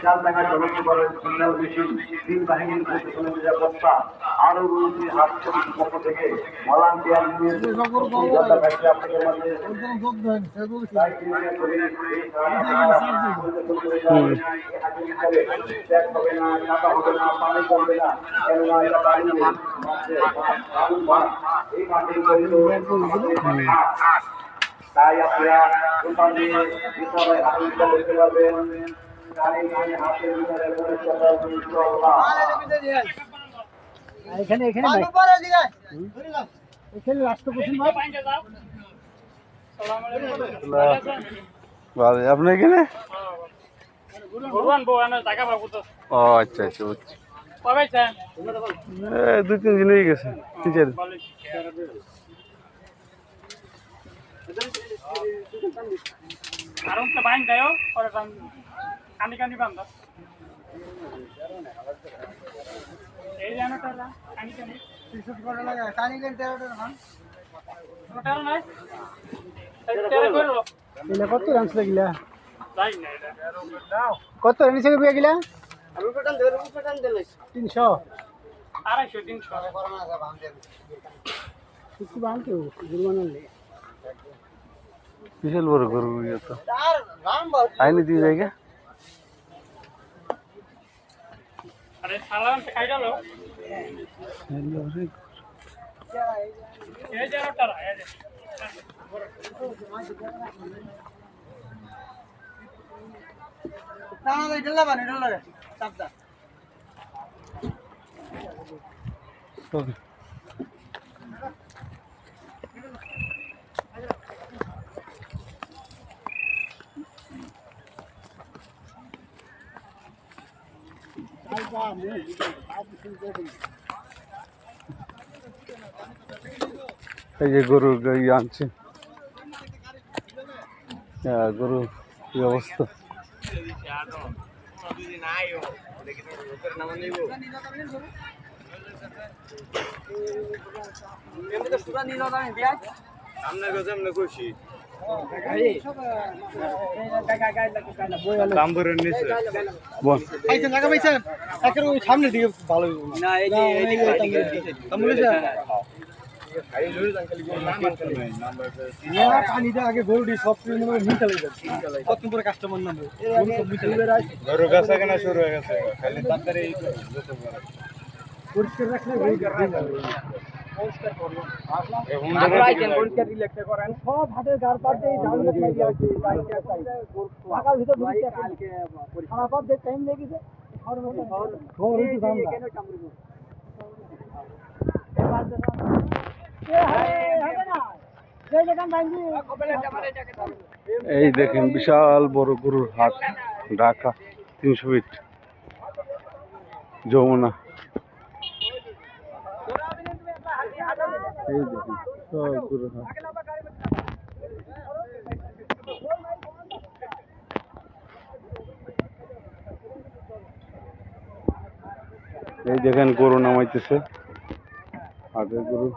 চালডাঙ্গা জমিতে করেন signal machine, তিন বাহিনীর প্রশাসনের নিরাপত্তা আরো রয়েছে হাত কমিটির পক্ষ থেকে ভলান্টিয়ার নিয়ে আপনাদের মাঝে হবে না, কাটা হবে না, পানি কমবে না, কেননা এটা পানি এই মাটির তাই আপনারা ওখান দিয়ে ভিতরে হাতের করতে পারবেন। হাতের ভিতরে এখানে এখানে এখানে রাষ্ট্রপতি আপনি এখানে? ও আচ্ছা আচ্ছা বুঝছি। 2-3 দিন হয়ে গেছে। কত রান লাগিলা কত রান হিসেবে পেয়ে গেলা 300 বিশাল বড় গরু তো আইনি দিয়ে জায়গা এই যে গরু আনছে গরু কি অবস্থা সামনে দিকে ভালো পানিটা আগে গরুটি সব কত করে কাস্টমার নামবে গরু গাছা কেনা শুরু হয়ে গেছে খালি তাড়াতাড়ি পরিষ্কার রাখলে সব হাতের গার পাতে ঢাকার ভিতর খারাপ টাইম লেগেছে এই দেখেন বিশাল বড় গরুর হাট ঢাকা 300 ফিট যমুনা এই দেখেন সব গরুর হাট এই দেখেন গরু নামাইতেছে হাটের গরু